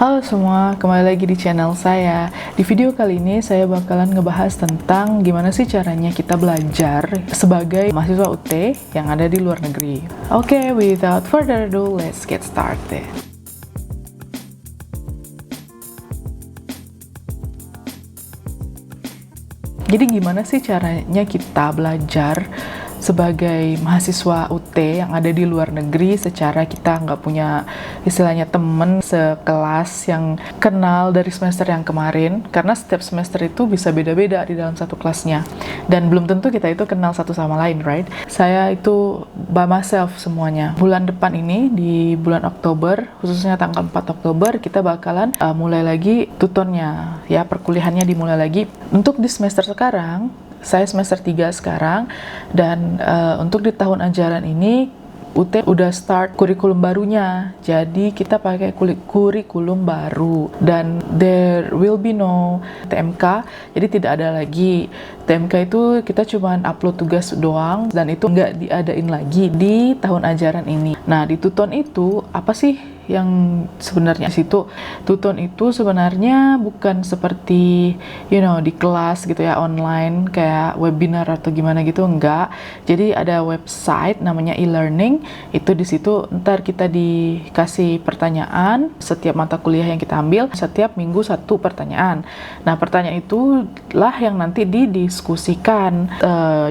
Halo semua, kembali lagi di channel saya. Di video kali ini saya bakalan ngebahas tentang gimana sih caranya kita belajar sebagai mahasiswa UT yang ada di luar negeri. Oke, without further ado, let's get started. Jadi gimana sih caranya kita belajar sebagai mahasiswa UT yang ada di luar negeri secara kita nggak punya istilahnya temen sekelas yang kenal dari semester yang kemarin, karena setiap semester itu bisa beda-beda di dalam satu kelasnya dan belum tentu kita itu kenal satu sama lain, right? Saya itu by myself semuanya. Bulan depan ini di bulan Oktober, khususnya tanggal 4 Oktober kita bakalan mulai lagi tutornya, ya perkuliahannya dimulai lagi. Untuk di semester sekarang saya semester 3 sekarang, dan untuk di tahun ajaran ini UT udah start kurikulum barunya. Jadi kita pakai kurikulum baru dan there will be no TMK. Jadi tidak ada lagi TMK, itu kita cuma upload tugas doang dan itu nggak diadain lagi di tahun ajaran ini. Nah, di Tuton itu apa sih yang sebenarnya situ? Tuton itu sebenarnya bukan seperti di kelas gitu ya, online kayak webinar atau gimana gitu, enggak. Jadi ada website namanya e-learning. Itu di situ ntar kita dikasih pertanyaan setiap mata kuliah yang kita ambil, setiap minggu satu pertanyaan. Nah, pertanyaan itulah yang nanti didiskusikan.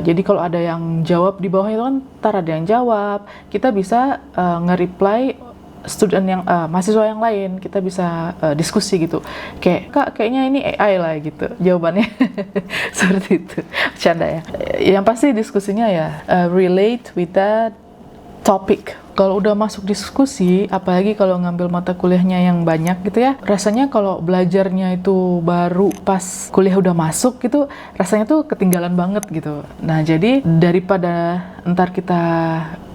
Jadi kalau ada yang jawab di bawah itu kan ntar ada yang jawab, kita bisa nge-reply student yang mahasiswa yang lain, kita bisa diskusi gitu. Kayak, Kak, kayaknya ini AI lah gitu jawabannya. Seperti itu. Bercanda ya. Yang pasti diskusinya ya relate with that topic. Kalau udah masuk diskusi, apalagi kalau ngambil mata kuliahnya yang banyak gitu ya, rasanya kalau belajarnya itu baru pas kuliah udah masuk gitu, rasanya tuh ketinggalan banget gitu. Nah, jadi daripada ntar kita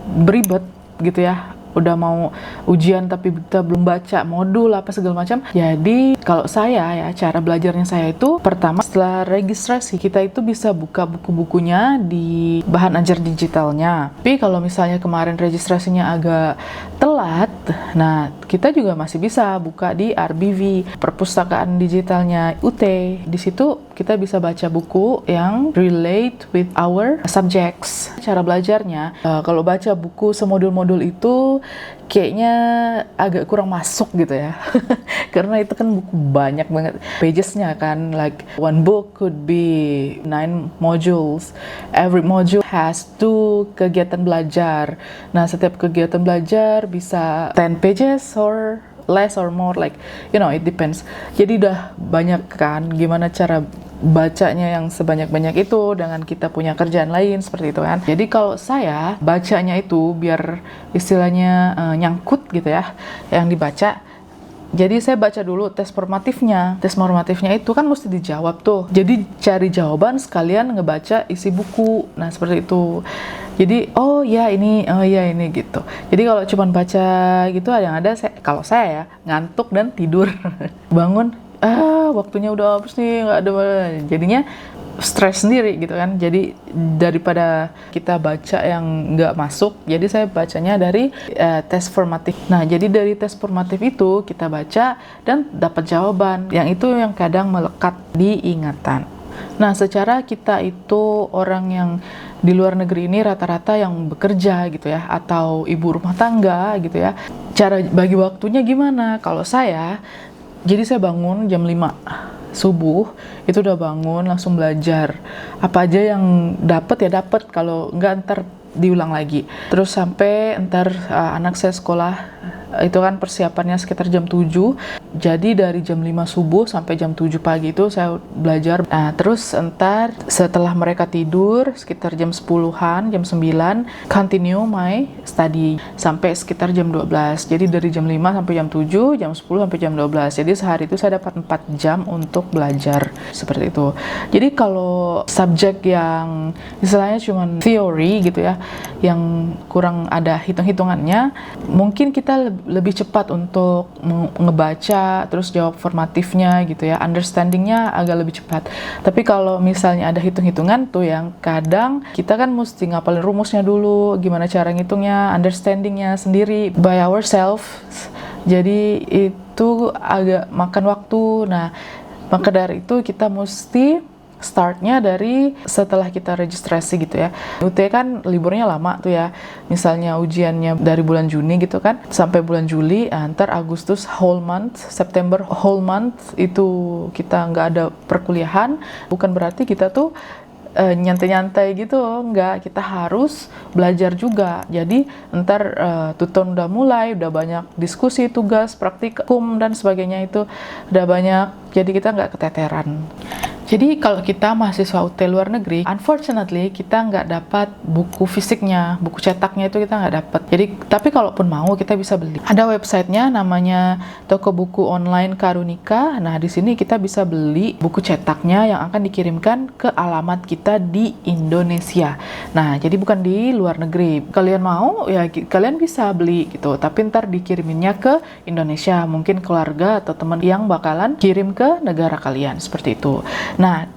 beribet gitu ya, udah mau ujian tapi kita belum baca modul apa segala macam. Jadi kalau saya ya, cara belajarnya saya itu pertama setelah registrasi kita itu bisa buka buku-bukunya di bahan ajar digitalnya. Tapi kalau misalnya kemarin registrasinya agak telat, nah kita juga masih bisa buka di RBV, perpustakaan digitalnya UT. Di situ kita bisa baca buku yang relate with our subjects. Cara belajarnya, kalau baca buku semodul-modul itu kayaknya agak kurang masuk gitu ya. Karena itu kan buku banyak banget pagesnya kan, like one book could be 9 modules. Every module has 2 kegiatan belajar. Nah, setiap kegiatan belajar bisa 10 pages or less or more, like it depends. Jadi udah banyak kan gimana cara bacanya yang sebanyak-banyak itu dengan kita punya kerjaan lain seperti itu kan. Jadi kalau saya bacanya itu biar istilahnya nyangkut gitu ya yang dibaca. Jadi saya baca dulu tes formatifnya. Tes formatifnya itu kan mesti dijawab tuh. Jadi cari jawaban sekalian ngebaca isi buku. Nah, seperti itu. Jadi oh ya ini gitu. Jadi kalau cuma baca gitu yang ada kalau saya ya ngantuk dan tidur. Bangun waktunya udah habis nih, nggak ada, jadinya stres sendiri gitu kan. Jadi daripada kita baca yang nggak masuk, jadi saya bacanya dari tes formatif. Nah, jadi dari tes formatif itu kita baca dan dapat jawaban yang itu yang kadang melekat di ingatan. Nah, secara kita itu orang yang di luar negeri ini rata-rata yang bekerja gitu ya, atau ibu rumah tangga gitu ya, cara bagi waktunya gimana? Kalau saya, jadi saya bangun jam 5 subuh, itu udah bangun langsung belajar. Apa aja yang dapat ya dapat, kalau enggak ntar diulang lagi. Terus sampai ntar anak saya sekolah, itu kan persiapannya sekitar jam 7. Jadi dari jam 5 subuh sampai jam 7 pagi itu saya belajar. Nah, terus ntar setelah mereka tidur sekitar jam 10-an, jam 9 continue my study sampai sekitar jam 12. Jadi dari jam 5 sampai jam 7, jam 10 sampai jam 12. Jadi sehari itu saya dapat 4 jam untuk belajar seperti itu. Jadi kalau subjek yang istilahnya cuma theory gitu ya, yang kurang ada hitung-hitungannya, mungkin kita lebih cepat untuk ngebaca terus jawab formatifnya gitu ya, understandingnya agak lebih cepat. Tapi kalau misalnya ada hitung-hitungan tuh yang kadang kita kan mesti ngapalin rumusnya dulu, gimana cara ngitungnya, understandingnya sendiri by ourselves. Jadi itu agak makan waktu. Nah, maka dari itu kita mesti startnya dari setelah kita registrasi gitu ya. UT kan liburnya lama tuh ya. Misalnya ujiannya dari bulan Juni gitu kan sampai bulan Juli, ntar Agustus whole month, September whole month itu kita nggak ada perkuliahan. Bukan berarti kita tuh nyantai-nyantai gitu, enggak, kita harus belajar juga. Jadi ntar tuton udah mulai, udah banyak diskusi, tugas, praktikum dan sebagainya itu udah banyak, jadi kita nggak keteteran. Jadi kalau kita mahasiswa UT luar negeri, unfortunately kita nggak dapat buku fisiknya, buku cetaknya itu kita nggak dapat. Jadi tapi kalaupun mau kita bisa beli. Ada websitenya namanya Toko Buku Online Karunika. Nah di sini kita bisa beli buku cetaknya yang akan dikirimkan ke alamat kita di Indonesia. Nah jadi bukan di luar negeri. Kalian mau ya kalian bisa beli gitu. Tapi ntar dikiriminnya ke Indonesia. Mungkin keluarga atau teman yang bakalan kirim ke negara kalian seperti itu. Nah,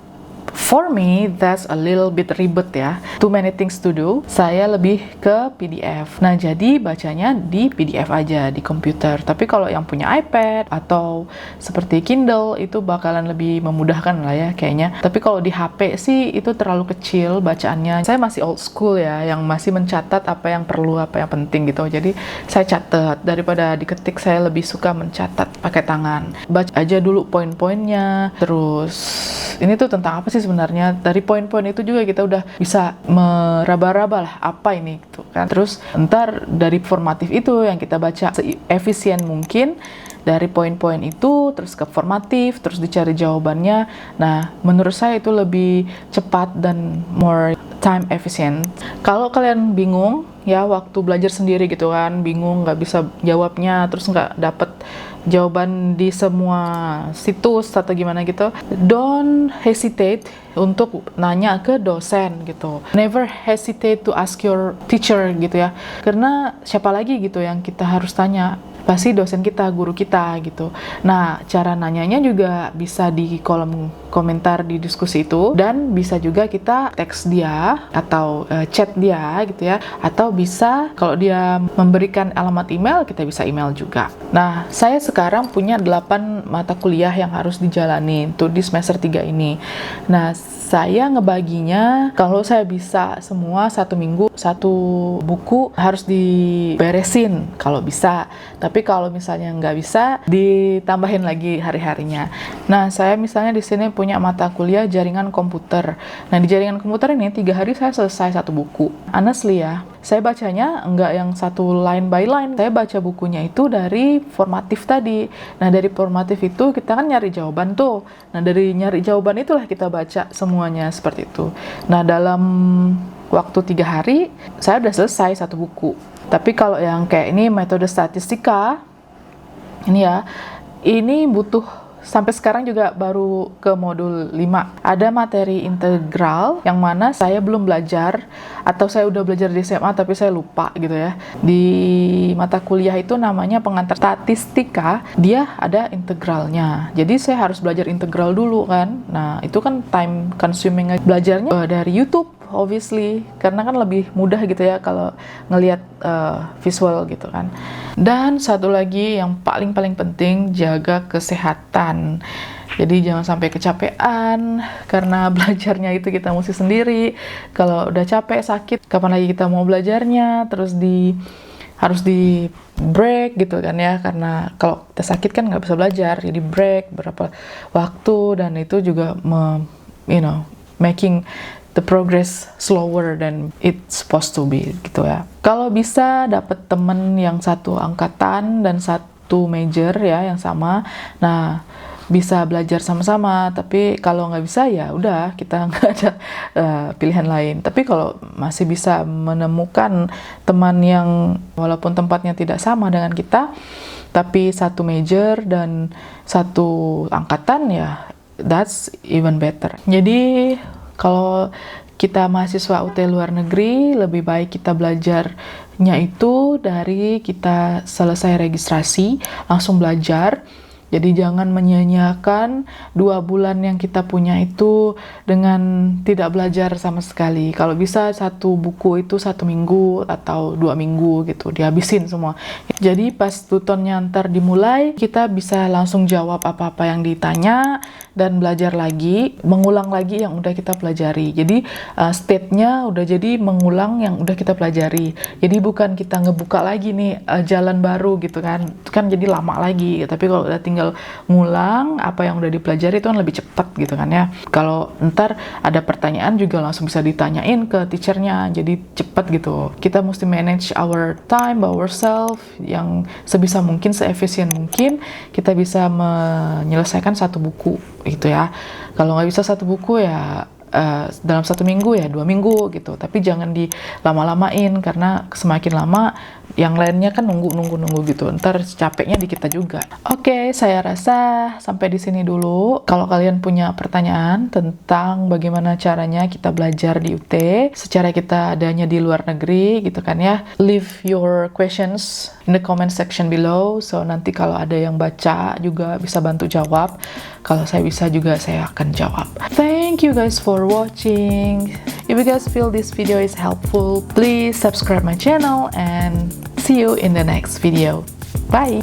for me, that's a little bit ribet ya. Too many things to do. Saya lebih ke PDF. Nah, jadi bacanya di PDF aja, di komputer. Tapi kalau yang punya iPad atau seperti Kindle, itu bakalan lebih memudahkan lah ya kayaknya. Tapi kalau di HP sih, itu terlalu kecil bacaannya. Saya masih old school ya, yang masih mencatat apa yang perlu, apa yang penting gitu. Jadi, saya catat. Daripada diketik, saya lebih suka mencatat pakai tangan. Baca aja dulu poin-poinnya. Terus, ini tuh tentang apa sih sebenarnya? Dari poin-poin itu juga kita udah bisa meraba-raba lah apa ini gitu kan. Terus ntar dari formatif itu yang kita baca seefisien mungkin dari poin-poin itu terus ke formatif, terus dicari jawabannya. Nah, menurut saya itu lebih cepat dan more time efficient. Kalau kalian bingung ya waktu belajar sendiri gitu kan, bingung nggak bisa jawabnya, terus nggak dapet jawaban di semua situs atau gimana gitu, don't hesitate untuk nanya ke dosen gitu. Never hesitate to ask your teacher gitu ya, karena siapa lagi gitu yang kita harus tanya, pasti dosen kita, guru kita gitu. Nah, cara nanyanya juga bisa di kolom komentar di diskusi itu, dan bisa juga kita teks dia atau chat dia gitu ya, atau bisa kalau dia memberikan alamat email, kita bisa email juga. Nah, saya sekarang punya 8 mata kuliah yang harus dijalani tuh di semester 3 ini. Nah, saya ngebaginya kalau saya bisa semua 1 minggu 1 buku harus diberesin kalau bisa. Tapi kalau misalnya nggak bisa, ditambahin lagi hari-harinya. Nah, saya misalnya di sini punya mata kuliah jaringan komputer. Nah, di jaringan komputer ini 3 hari saya selesai 1 buku. Honestly ya, saya bacanya nggak yang satu line by line. Saya baca bukunya itu dari formatif tadi. Nah, dari formatif itu kita kan nyari jawaban tuh. Nah, dari nyari jawaban itulah kita baca semuanya seperti itu. Nah, dalam waktu 3 hari, saya udah selesai 1 buku. Tapi kalau yang kayak ini metode statistika, ini ya, ini butuh sampai sekarang juga baru ke modul 5. Ada materi integral yang mana saya belum belajar, atau saya udah belajar di SMA tapi saya lupa gitu ya. Di mata kuliah itu namanya pengantar statistika, dia ada integralnya. Jadi saya harus belajar integral dulu kan. Nah, itu kan time consuming belajarnya dari YouTube obviously, karena kan lebih mudah gitu ya kalau ngelihat visual gitu kan. Dan satu lagi yang paling penting, jaga kesehatan. Jadi jangan sampai kecapean karena belajarnya itu kita mesti sendiri. Kalau udah capek, sakit, kapan lagi kita mau belajarnya? Terus harus di break gitu kan ya, karena kalau kita sakit kan nggak bisa belajar. Jadi break berapa waktu, dan itu juga making the progress slower than it's supposed to be gitu ya. Kalau bisa dapat temen yang satu angkatan dan satu major ya yang sama, nah bisa belajar sama-sama. Tapi kalau nggak bisa ya udah, kita nggak ada pilihan lain. Tapi kalau masih bisa menemukan teman yang walaupun tempatnya tidak sama dengan kita, tapi satu major dan satu angkatan, ya that's even better. Jadi kalau kita mahasiswa UT luar negeri, lebih baik kita belajarnya itu dari kita selesai registrasi, langsung belajar. Jadi jangan menyia-nyiakan 2 bulan yang kita punya itu dengan tidak belajar sama sekali. Kalau bisa 1 buku itu 1 minggu atau 2 minggu gitu, dihabisin semua. Jadi pas tutonnya ntar dimulai, kita bisa langsung jawab apa-apa yang ditanya dan belajar lagi, mengulang lagi yang udah kita pelajari. Jadi state-nya udah jadi mengulang yang udah kita pelajari. Jadi bukan kita ngebuka lagi nih jalan baru gitu kan jadi lama lagi. Tapi kalau udah tinggal ngulang apa yang udah dipelajari itu kan lebih cepat gitu kan ya. Kalau ntar ada pertanyaan juga langsung bisa ditanyain ke teachernya, jadi cepat gitu. Kita mesti manage our time by ourselves yang sebisa mungkin, seefisien mungkin kita bisa menyelesaikan 1 buku gitu ya. Kalau nggak bisa 1 buku ya dalam 1 minggu ya 2 minggu gitu, tapi jangan dilama-lamain karena semakin lama yang lainnya kan nunggu gitu, ntar capeknya di kita juga. Oke, saya rasa sampai di sini dulu. Kalau kalian punya pertanyaan tentang bagaimana caranya kita belajar di UT secara kita adanya di luar negeri gitu kan ya, leave your questions in the comment section below. So nanti kalau ada yang baca juga bisa bantu jawab. Kalau saya bisa juga saya akan jawab. Thank you guys for watching. If you guys feel this video is helpful, please subscribe my channel and see you in the next video. Bye!